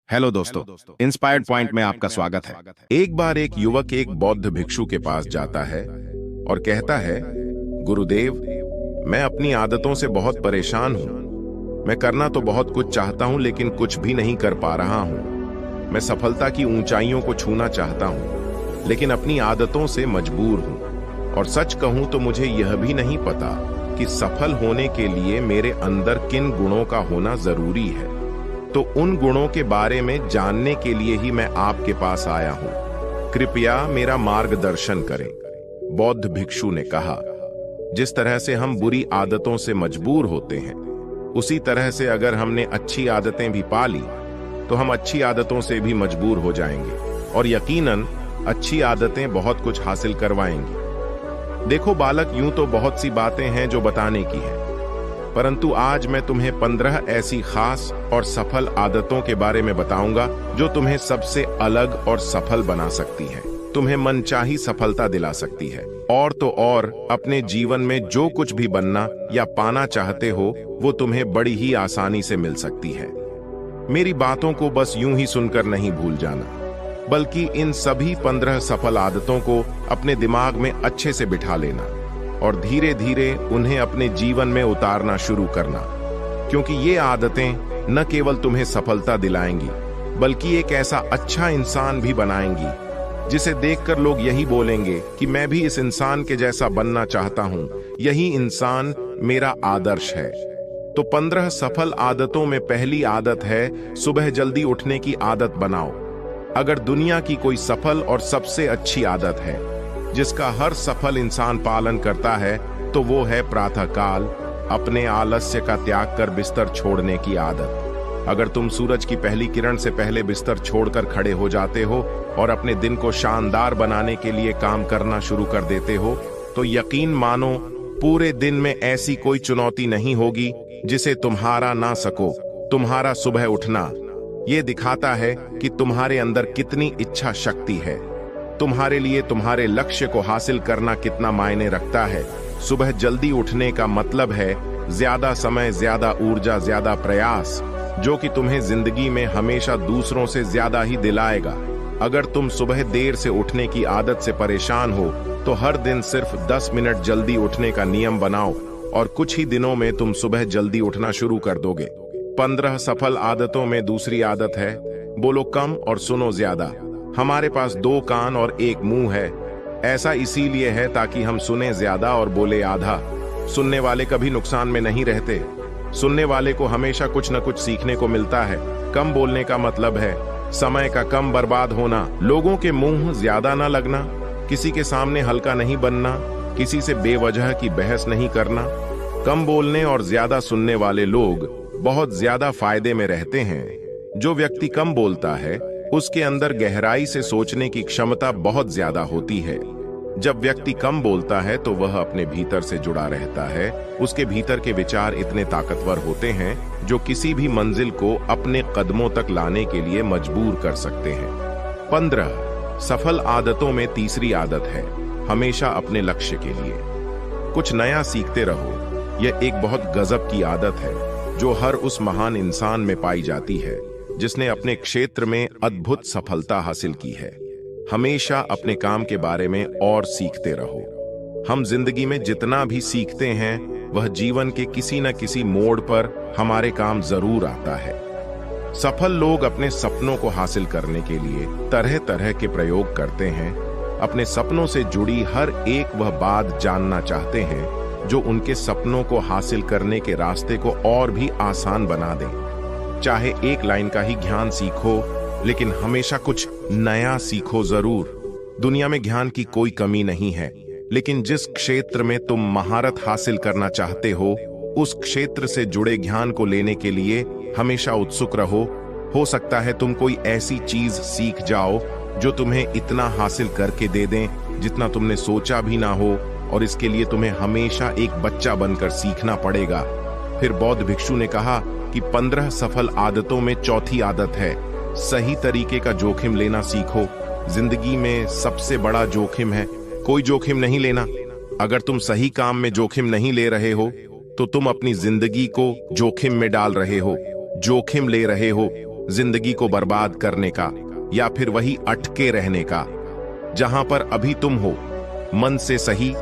Hello दोस्तों, inspired point में आपका स्वागत है। एक बार एक युवक एक बौद्ध भिक्षु के पास जाता है और कहता है, गुरुदेव, मैं अपनी आदतों से बहुत परेशान हूँ। मैं करना तो बहुत कुछ चाहता हूँ लेकिन कुछ भी नहीं कर पा रहा हूँ। मैं सफलता की ऊंचाइयों को छूना चाहता हूँ लेकिन अपनी आदतों से मजबूर हूँ। और सच कहूँ तो मुझे यह भी नहीं पता कि सफल होने के लिए मेरे अंदर किन गुणों का होना जरूरी है। तो उन गुणों के बारे में जानने के लिए ही मैं आपके पास आया हूं। कृपया मेरा मार्गदर्शन करें। बौद्ध भिक्षु ने कहा, जिस तरह से हम बुरी आदतों से मजबूर होते हैं, उसी तरह से अगर हमने अच्छी आदतें भी पा ली तो हम अच्छी आदतों से भी मजबूर हो जाएंगे और यकीनन अच्छी आदतें बहुत कुछ हासिल करवाएंगी। देखो बालक, यूं तो बहुत सी बातें हैं जो बताने की हैं, परंतु आज मैं तुम्हें 15 ऐसी खास और सफल आदतों के बारे में बताऊंगा जो तुम्हें सबसे अलग और सफल बना सकती है, तुम्हें मनचाही सफलता दिला सकती है और तो और अपने जीवन में जो कुछ भी बनना या पाना चाहते हो वो तुम्हें बड़ी ही आसानी से मिल सकती है। मेरी बातों को बस यूं ही सुनकर नहीं भूल जाना, बल्कि इन सभी 15 सफल आदतों को अपने दिमाग में अच्छे से बिठा लेना और धीरे धीरे उन्हें अपने जीवन में उतारना शुरू करना, क्योंकि ये आदतें न केवल तुम्हें सफलता दिलाएंगी बल्कि एक ऐसा अच्छा इंसान भी बनाएंगी जिसे देखकर लोग यही बोलेंगे कि मैं भी इस इंसान के जैसा बनना चाहता हूं, यही इंसान मेरा आदर्श है। तो 15 सफल आदतों में पहली आदत है सुबह जल्दी उठने की आदत बनाओ। अगर दुनिया की कोई सफल और सबसे अच्छी आदत है जिसका हर सफल इंसान पालन करता है तो वो है प्रातःकाल अपने आलस्य का त्याग कर बिस्तर छोड़ने की आदत। अगर तुम सूरज की पहली किरण से पहले बिस्तर छोड़कर खड़े हो जाते हो और अपने दिन को शानदार बनाने के लिए काम करना शुरू कर देते हो तो यकीन मानो पूरे दिन में ऐसी कोई चुनौती नहीं होगी जिसे तुम्हारा ना सको। तुम्हारा सुबह उठना ये दिखाता है कि तुम्हारे अंदर कितनी इच्छा शक्ति है, तुम्हारे लिए तुम्हारे लक्ष्य को हासिल करना कितना मायने रखता है। सुबह जल्दी उठने का मतलब है ज्यादा समय, ज्यादा ऊर्जा, ज्यादा प्रयास, जो कि तुम्हें जिंदगी में हमेशा दूसरों से ज्यादा ही दिलाएगा। अगर तुम सुबह देर से उठने की आदत से परेशान हो तो हर दिन सिर्फ 10 मिनट जल्दी उठने का नियम बनाओ और कुछ ही दिनों में तुम सुबह जल्दी उठना शुरू कर दोगे। 15 सफल आदतों में दूसरी आदत है बोलो कम और सुनो ज्यादा। हमारे पास 2 कान और 1 मुंह है। ऐसा इसीलिए है ताकि हम सुने ज्यादा और बोले आधा। सुनने वाले कभी नुकसान में नहीं रहते, सुनने वाले को हमेशा कुछ न कुछ सीखने को मिलता है। कम बोलने का मतलब है समय का कम बर्बाद होना, लोगों के मुंह ज्यादा ना लगना, किसी के सामने हल्का नहीं बनना, किसी से बेवजह की बहस नहीं करना। कम बोलने और ज्यादा सुनने वाले लोग बहुत ज्यादा फायदे में रहते हैं। जो व्यक्ति कम बोलता है उसके अंदर गहराई से सोचने की क्षमता बहुत ज्यादा होती है। जब व्यक्ति कम बोलता है तो वह अपने भीतर से जुड़ा रहता है। उसके भीतर के विचार इतने ताकतवर होते हैं जो किसी भी मंजिल को अपने कदमों तक लाने के लिए मजबूर कर सकते हैं। 15 सफल आदतों में तीसरी आदत है हमेशा अपने लक्ष्य के लिए कुछ नया सीखते रहो। यह एक बहुत गजब की आदत है जो हर उस महान इंसान में पाई जाती है जिसने अपने क्षेत्र में अद्भुत सफलता हासिल की है। हमेशा अपने काम के बारे में और सीखते रहो। हम जिंदगी में जितना भी सीखते हैं वह जीवन के किसी न किसी मोड़ पर हमारे काम जरूर आता है। सफल लोग अपने सपनों को हासिल करने के लिए तरह तरह के प्रयोग करते हैं। अपने सपनों से जुड़ी हर एक वह बात जानना चाहते हैं जो उनके सपनों को हासिल करने के रास्ते को और भी आसान बना दे। चाहे एक लाइन का ही ज्ञान सीखो लेकिन हमेशा कुछ नया सीखो जरूर। दुनिया में ज्ञान की कोई कमी नहीं है, लेकिन जिस क्षेत्र में तुम महारत हासिल करना चाहते हो उस क्षेत्र से जुड़े ज्ञान को लेने के लिए हमेशा उत्सुक रहो। हो सकता है तुम कोई ऐसी चीज सीख जाओ जो तुम्हें इतना हासिल करके दे दें जितना तुमने सोचा भी ना हो, और इसके लिए तुम्हें हमेशा एक बच्चा बनकर सीखना पड़ेगा। फिर बौद्ध भिक्षु ने कहा कि 15 सफल आदतों में चौथी आदत है सही तरीके का जोखिम लेना सीखो। जिंदगी में सबसे बड़ा जोखिम है कोई जोखिम नहीं लेना। अगर तुम सही काम में जोखिम नहीं ले रहे हो तो तुम अपनी जिंदगी को जोखिम में डाल रहे हो, जोखिम ले रहे हो। जिंदगी को बर्बाद करने का या फिर वही अटके रहने का जहां पर अभी तुम हो। मन से सही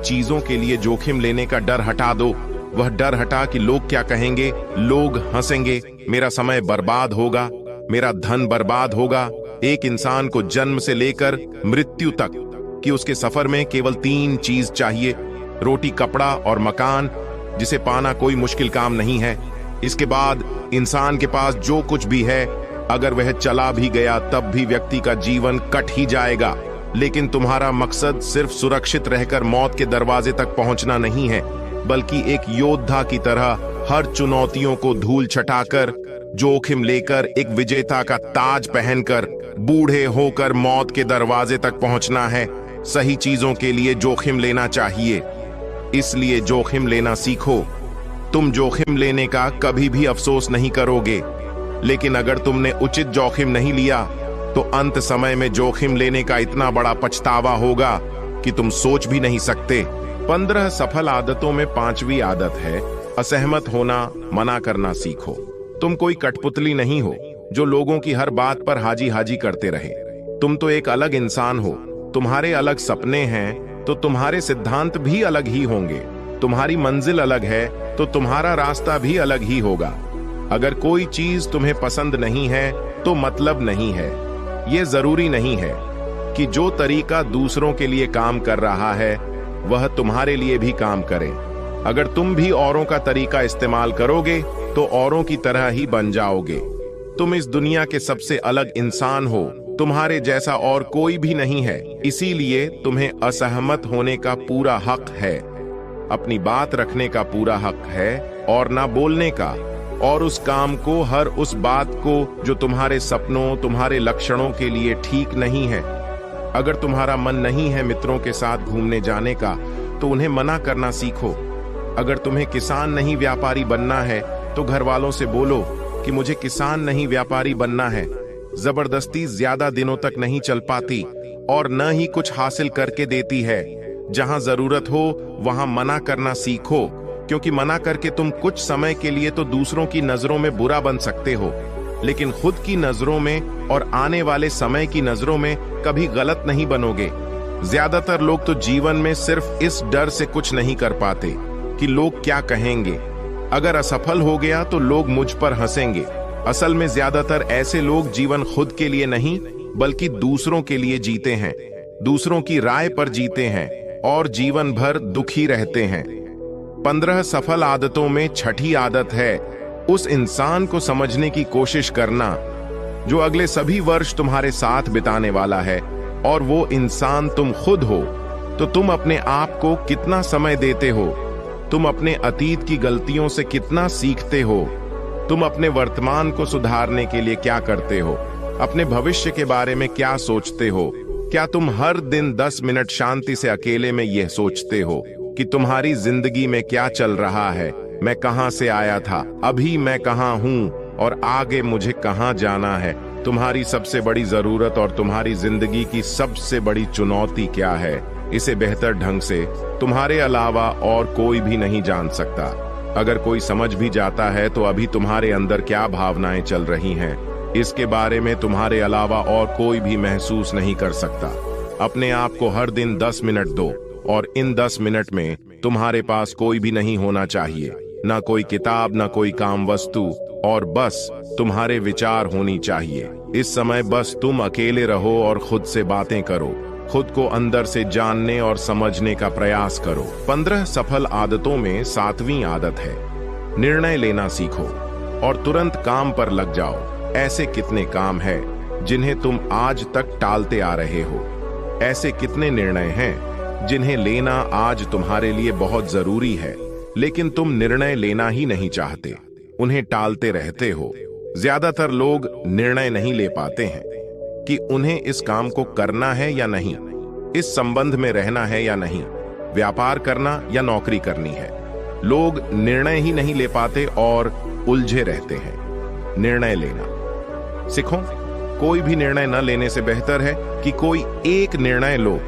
चीजों के लिए जोखिम लेने का डर हटा दो। वह डर हटा कि लोग क्या कहेंगे, लोग हंसेंगे, मेरा समय बर्बाद होगा, मेरा धन बर्बाद होगा। एक इंसान को जन्म से लेकर मृत्यु तक कि उसके सफर में केवल 3 चीज चाहिए, रोटी, कपड़ा और मकान, जिसे पाना कोई मुश्किल काम नहीं है। इसके बाद इंसान के पास जो कुछ भी है, अगर वह चला भी गया तब भी व्यक्ति का जीवन कट ही जाएगा। लेकिन तुम्हारा मकसद सिर्फ सुरक्षित रहकर मौत के दरवाजे तक पहुंचना नहीं है, बल्कि एक योद्धा की तरह हर चुनौतियों को धूल छटाकर, जोखिम लेकर, एक विजेता का ताज पहनकर, बूढ़े होकर मौत के दरवाजे तक पहुंचना है। सही चीजों के लिए जोखिम लेना चाहिए, इसलिए जोखिम लेना सीखो। तुम जोखिम लेने का कभी भी अफसोस नहीं करोगे, लेकिन अगर तुमने उचित जोखिम नहीं लिया तो अंत समय में जोखिम लेने का इतना बड़ा पछतावा होगा कि तुम सोच भी नहीं सकते। 15 सफल आदतों में 5वीं आदत है असहमत होना, मना करना सीखो। तुम कोई कठपुतली नहीं हो जो लोगों की हर बात पर हाजी हाजी करते रहे। तुम तो एक अलग इंसान हो। तुम्हारे अलग सपने हैं तो तुम्हारे सिद्धांत भी अलग ही होंगे। तुम्हारी मंजिल अलग है तो तुम्हारा रास्ता भी अलग ही होगा। अगर कोई चीज तुम्हें पसंद नहीं है तो मतलब नहीं है। यह जरूरी नहीं है कि जो तरीका दूसरों के लिए काम कर रहा है वह तुम्हारे लिए भी काम करे। अगर तुम भी औरों का तरीका इस्तेमाल करोगे तो औरों की तरह ही बन जाओगे। तुम इस दुनिया के सबसे अलग इंसान हो। तुम्हारे जैसा और कोई भी नहीं है, इसीलिए तुम्हें असहमत होने का पूरा हक है, अपनी बात रखने का पूरा हक है और ना बोलने का, और उस काम को, हर उस बात को जो तुम्हारे सपनों, तुम्हारे लक्षणों के लिए ठीक नहीं है। अगर तुम्हारा मन नहीं है मित्रों के साथ घूमने जाने का तो उन्हें मना करना सीखो। अगर तुम्हें किसान नहीं व्यापारी बनना है तो घर वालों से बोलो कि मुझे किसान नहीं व्यापारी बनना है। जबरदस्ती ज्यादा दिनों तक नहीं चल पाती और न ही कुछ हासिल करके देती है। जहां जरूरत हो वहां मना करना सीखो, क्योंकि मना करके तुम कुछ समय के लिए तो दूसरों की नजरों में बुरा बन सकते हो, लेकिन खुद की नजरों में और आने वाले समय की नजरों में कभी गलत नहीं बनोगे। ज्यादातर लोग तो जीवन में सिर्फ इस डर से कुछ नहीं कर पाते कि लोग क्या कहेंगे। अगर असफल हो गया तो लोग मुझ पर हंसेंगे। असल में ज्यादातर ऐसे लोग जीवन खुद के लिए नहीं बल्कि दूसरों के लिए जीते हैं, दूसरों की राय पर जीते हैं और जीवन भर दुखी रहते हैं। 15 सफल आदतों में 6ठी आदत है उस इंसान को समझने की कोशिश करना जो अगले सभी वर्ष तुम्हारे साथ बिताने वाला है, और वो इंसान तुम खुद हो। तो तुम अपने आप को कितना समय देते हो? तुम अपने अतीत की गलतियों से कितना सीखते हो? तुम अपने वर्तमान को सुधारने के लिए क्या करते हो? अपने भविष्य के बारे में क्या सोचते हो? क्या तुम हर दिन 10 मिनट शांति से अकेले में यह सोचते हो कि तुम्हारी जिंदगी में क्या चल रहा है? मैं कहां से आया था, अभी मैं कहां हूं और आगे मुझे कहां जाना है? तुम्हारी सबसे बड़ी जरूरत और तुम्हारी जिंदगी की सबसे बड़ी चुनौती क्या है? इसे बेहतर ढंग से तुम्हारे अलावा और कोई भी नहीं जान सकता। अगर कोई समझ भी जाता है तो अभी तुम्हारे अंदर क्या भावनाएं चल रही हैं, इसके बारे में तुम्हारे अलावा और कोई भी महसूस नहीं कर सकता। अपने आप को हर दिन 10 मिनट दो, और इन 10 मिनट में तुम्हारे पास कोई भी नहीं होना चाहिए, ना कोई किताब, ना कोई काम वस्तु, और बस तुम्हारे विचार होनी चाहिए। इस समय बस तुम अकेले रहो और खुद से बातें करो, खुद को अंदर से जानने और समझने का प्रयास करो। 15 सफल आदतों में 7वीं आदत है निर्णय लेना सीखो और तुरंत काम पर लग जाओ। ऐसे कितने काम हैं जिन्हें तुम आज तक टालते आ रहे हो? ऐसे कितने निर्णय हैं जिन्हें लेना आज तुम्हारे लिए बहुत जरूरी है, लेकिन तुम निर्णय लेना ही नहीं चाहते, उन्हें टालते रहते हो। ज्यादातर लोग निर्णय नहीं ले पाते हैं कि उन्हें इस काम को करना है या नहीं, इस संबंध में रहना है या नहीं, व्यापार करना या नौकरी करनी है। लोग निर्णय ही नहीं ले पाते और उलझे रहते हैं। निर्णय लेना सीखो। कोई भी निर्णय न लेने से बेहतर है कि कोई एक निर्णय लो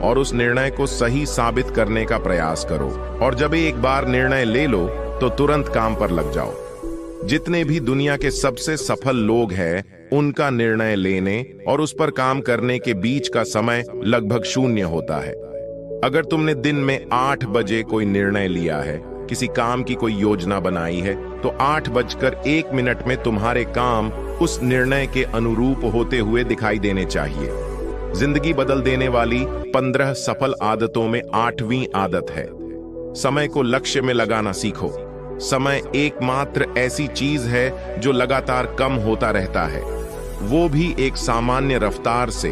और उस निर्णय को सही साबित करने का प्रयास करो, और जब एक बार निर्णय ले लो तो तुरंत काम पर लग जाओ। जितने भी दुनिया के सबसे सफल लोग हैं, उनका निर्णय लेने और उस पर काम करने के बीच का समय लगभग 0 होता है। अगर तुमने दिन में 8 बजे कोई निर्णय लिया है, किसी काम की कोई योजना बनाई है, तो 8:01 में तुम्हारे काम उस निर्णय के अनुरूप होते हुए दिखाई देने चाहिए। जिंदगी बदल देने वाली 15 सफल आदतों में 8वीं आदत है, समय को लक्ष्य में लगाना सीखो। समय एकमात्र ऐसी चीज है जो लगातार कम होता रहता है, वो भी एक सामान्य रफ्तार से।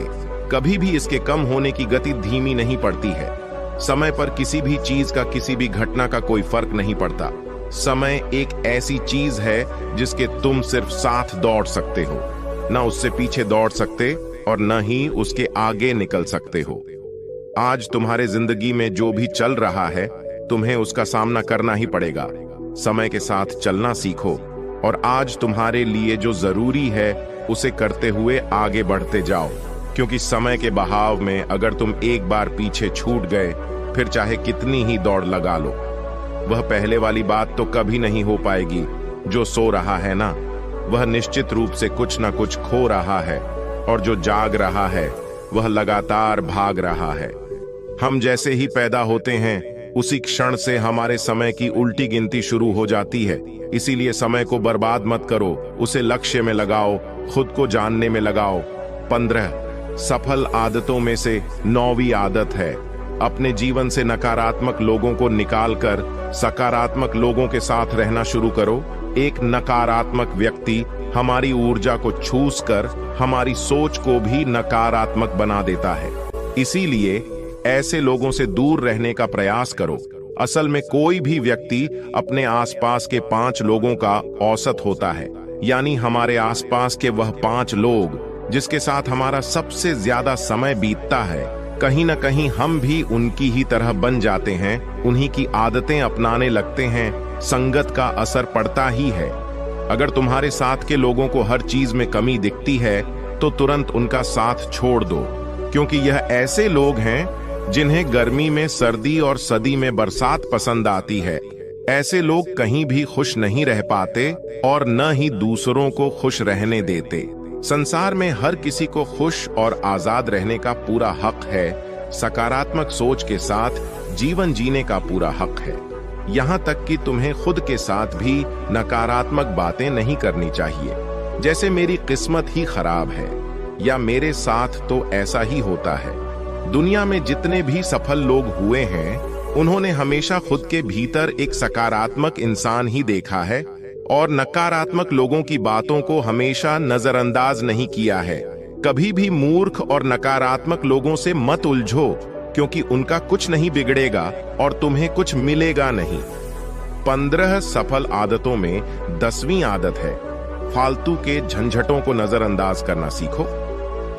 कभी भी इसके कम होने की गति धीमी नहीं पड़ती है। समय पर किसी भी चीज का, किसी भी घटना का कोई फर्क नहीं पड़ता। समय एक ऐसी चीज है जिसके तुम सिर्फ साथ दौड़ सकते हो, ना उससे पीछे दौड़ सकते और न ही उसके आगे निकल सकते हो। आज तुम्हारे जिंदगी में जो भी चल रहा है, तुम्हें उसका सामना करना ही पड़ेगा। समय के साथ चलना सीखो और आज तुम्हारे लिए जो जरूरी है उसे करते हुए आगे बढ़ते जाओ, क्योंकि समय के बहाव में अगर तुम एक बार पीछे छूट गए, फिर चाहे कितनी ही दौड़ लगा लो, वह पहले वाली बात तो कभी नहीं हो पाएगी। जो सो रहा है ना, वह निश्चित रूप से कुछ ना कुछ खो रहा है, और जो जाग रहा है वह लगातार भाग रहा है। हम जैसे ही पैदा होते हैं, उसी क्षण से हमारे समय की उल्टी गिनती शुरू हो जाती है। इसीलिए समय को बर्बाद मत करो, उसे लक्ष्य में लगाओ, खुद को जानने में लगाओ। 15 सफल आदतों में से 9वीं आदत है, अपने जीवन से नकारात्मक लोगों को निकालकर सकारात्मक लोगों के साथ रहना शुरू करो। एक नकारात्मक व्यक्ति हमारी ऊर्जा को चूस कर हमारी सोच को भी नकारात्मक बना देता है। इसीलिए ऐसे लोगों से दूर रहने का प्रयास करो। असल में कोई भी व्यक्ति अपने आसपास के 5 लोगों का औसत होता है, यानी हमारे आसपास के वह 5 लोग जिसके साथ हमारा सबसे ज्यादा समय बीतता है, कहीं ना कहीं हम भी उनकी ही तरह बन जाते हैं, उन्हीं की आदतें अपनाने लगते हैं। संगत का असर पड़ता ही है। अगर तुम्हारे साथ के लोगों को हर चीज में कमी दिखती है, तो तुरंत उनका साथ छोड़ दो, क्योंकि यह ऐसे लोग हैं जिन्हें गर्मी में सर्दी और सदी में बरसात पसंद आती है। ऐसे लोग कहीं भी खुश नहीं रह पाते और न ही दूसरों को खुश रहने देते। संसार में हर किसी को खुश और आजाद रहने का पूरा हक है। सकारात्मक सोच के साथ जीवन जीने का पूरा हक है। यहाँ तक कि तुम्हें खुद के साथ भी नकारात्मक बातें नहीं करनी चाहिए, जैसे मेरी किस्मत ही खराब है या मेरे साथ तो ऐसा ही होता है। दुनिया में जितने भी सफल लोग हुए हैं, उन्होंने हमेशा खुद के भीतर एक सकारात्मक इंसान ही देखा है और नकारात्मक लोगों की बातों को हमेशा नजरअंदाज नहीं किया है। कभी भी मूर्ख और नकारात्मक लोगों से मत उलझो, क्योंकि उनका कुछ नहीं बिगड़ेगा और तुम्हें कुछ मिलेगा नहीं। 15 सफल आदतों में 10वीं आदत है, फालतू के झंझटों को नजरअंदाज करना सीखो।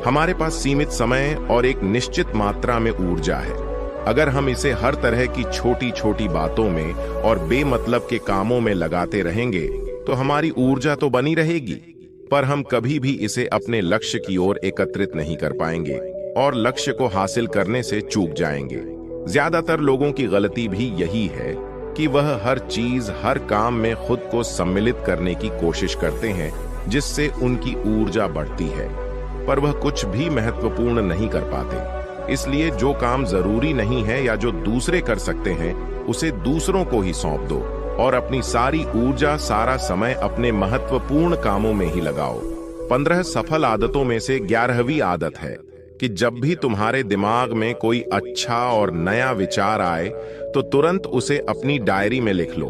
हमारे पास सीमित समय और एक निश्चित मात्रा में ऊर्जा है। अगर हम इसे हर तरह की छोटी छोटी बातों में और बेमतलब के कामों में लगाते रहेंगे, तो हमारी ऊर्जा तो बनी रहेगी, पर हम कभी भी इसे अपने लक्ष्य की ओर एकत्रित नहीं कर पाएंगे और लक्ष्य को हासिल करने से चूक जाएंगे। ज्यादातर लोगों की गलती भी यही है कि वह हर चीज, हर काम में खुद को सम्मिलित करने की कोशिश करते हैं, जिससे उनकी ऊर्जा बढ़ती है, पर वह कुछ भी महत्वपूर्ण नहीं कर पाते। इसलिए जो काम जरूरी नहीं है या जो दूसरे कर सकते हैं, उसे दूसरों को ही सौंप दो और अपनी सारी ऊर्जा, सारा समय अपने महत्वपूर्ण कामों में ही लगाओ। 15 सफल आदतों में से 11वीं आदत है कि जब भी तुम्हारे दिमाग में कोई अच्छा और नया विचार आए, तो तुरंत उसे अपनी डायरी में लिख लो।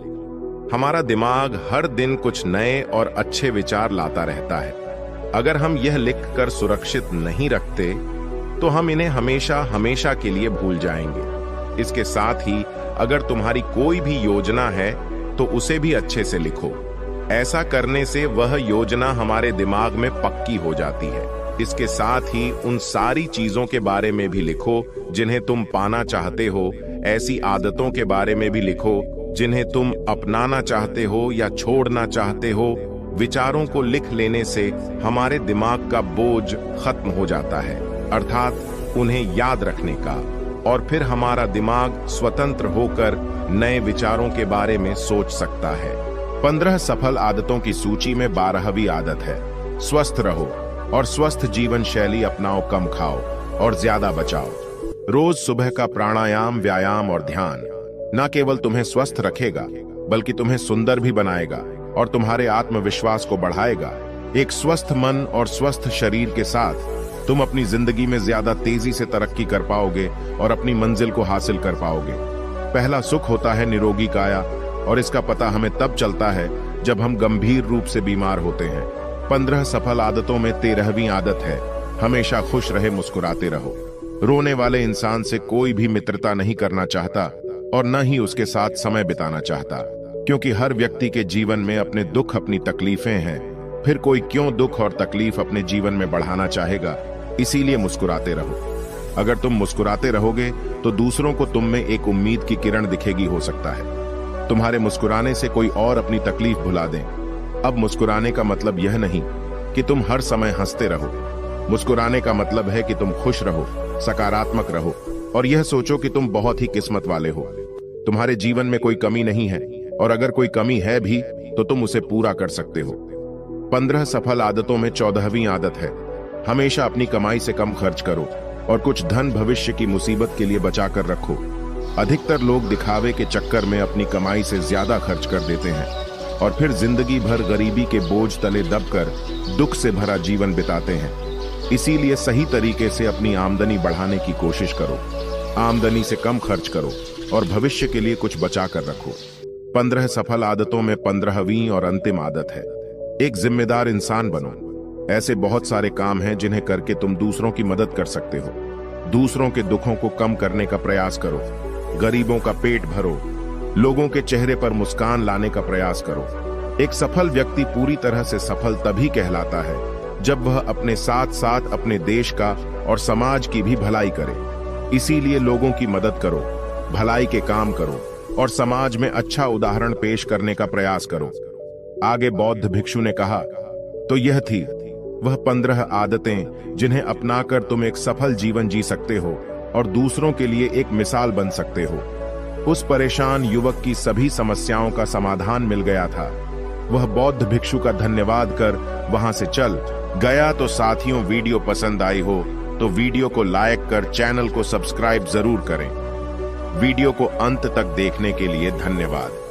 हमारा दिमाग हर दिन कुछ नए और अच्छे विचार लाता रहता है। अगर हम यह लिखकर सुरक्षित नहीं रखते, तो हम इन्हें हमेशा हमेशा के लिए भूल जाएंगे। इसके साथ ही अगर तुम्हारी कोई भी योजना है, तो उसे भी अच्छे से लिखो। ऐसा करने से वह योजना हमारे दिमाग में पक्की हो जाती है। इसके साथ ही उन सारी चीजों के बारे में भी लिखो जिन्हें तुम पाना चाहते हो। ऐसी आदतों के बारे में भी लिखो जिन्हें तुम अपनाना चाहते हो या छोड़ना चाहते हो। विचारों को लिख लेने से हमारे दिमाग का बोझ खत्म हो जाता है, अर्थात उन्हें याद रखने का, और फिर हमारा दिमाग स्वतंत्र होकर नए विचारों के बारे में सोच सकता है। 15 सफल आदतों की सूची में 12वीं आदत है स्वस्थ रहो और स्वस्थ जीवन शैली अपनाओ। कम खाओ और ज्यादा बचाओ। रोज सुबह का प्राणायाम, व्यायाम और ध्यान न केवल तुम्हें स्वस्थ रखेगा बल्कि तुम्हें सुंदर भी बनाएगा और तुम्हारे आत्मविश्वास को बढ़ाएगा। एक स्वस्थ मन और स्वस्थ शरीर के साथ तुम अपनी जिंदगी में ज्यादा तेजी से तरक्की कर पाओगे और अपनी मंजिल को हासिल कर पाओगे। पहला सुख होता है निरोगी काया, और इसका पता हमें तब चलता है जब हम गंभीर रूप से बीमार होते हैं। 15 सफल आदतों में 13वीं आदत है हमेशा खुश रहे, मुस्कुराते रहो। रोने वाले इंसान से कोई भी मित्रता नहीं करना चाहता और न ही उसके साथ समय बिताना चाहता, क्योंकि हर व्यक्ति के जीवन में अपने दुख, अपनी तकलीफें हैं। फिर कोई क्यों दुख और तकलीफ अपने जीवन में बढ़ाना चाहेगा? इसीलिए मुस्कुराते रहो। अगर तुम मुस्कुराते रहोगे तो दूसरों को तुम में एक उम्मीद की किरण दिखेगी। हो सकता है तुम्हारे मुस्कुराने से कोई और अपनी तकलीफ भुला दें। अब मुस्कुराने का मतलब यह नहीं कि तुम हर समय हंसते रहो। मुस्कुराने का मतलब है कि तुम खुश रहो, सकारात्मक रहो और यह सोचो कि तुम बहुत ही किस्मत वाले हो। तुम्हारे जीवन में कोई कमी नहीं है और अगर कोई कमी है भी तो तुम उसे पूरा कर सकते हो। 15 सफल आदतों में 14वीं आदत है हमेशा अपनी कमाई से कम खर्च करो और कुछ धन भविष्य की मुसीबत के लिए बचा कर रखो। अधिकतर लोग दिखावे के चक्कर में अपनी कमाई से ज्यादा खर्च कर देते हैं और फिर जिंदगी भर गरीबी के बोझ तले दबकर दुख से भरा जीवन बिताते हैं। इसीलिए सही तरीके से अपनी आमदनी बढ़ाने की कोशिश करो। आमदनी से कम खर्च करो और भविष्य के लिए कुछ बचा कर रखो। 15 सफल आदतों में 15वीं और अंतिम आदत है एक जिम्मेदार इंसान बनो। ऐसे बहुत सारे काम हैं जिन्हें करके तुम दूसरों की मदद कर सकते हो। दूसरों के दुखों को कम करने का प्रयास करो, गरीबों का पेट भरो, लोगों के चेहरे पर मुस्कान लाने का प्रयास करो। एक सफल व्यक्ति पूरी तरह से सफल तभी कहलाता है जब वह अपने साथ साथ अपने देश का और समाज की भी भलाई करे। इसीलिए लोगों की मदद करो, भलाई के काम करो और समाज में अच्छा उदाहरण पेश करने का प्रयास करो। आगे बौद्ध भिक्षु ने कहा, तो यह थी वह 15 आदतें जिन्हें अपनाकर तुम एक सफल जीवन जी सकते हो और दूसरों के लिए एक मिसाल बन सकते हो। उस परेशान युवक की सभी समस्याओं का समाधान मिल गया था। वह बौद्ध भिक्षु का धन्यवाद कर वहां से चल गया। तो साथियों, वीडियो पसंद आई हो तो वीडियो को लाइक कर चैनल को सब्सक्राइब जरूर करें। वीडियो को अंत तक देखने के लिए धन्यवाद।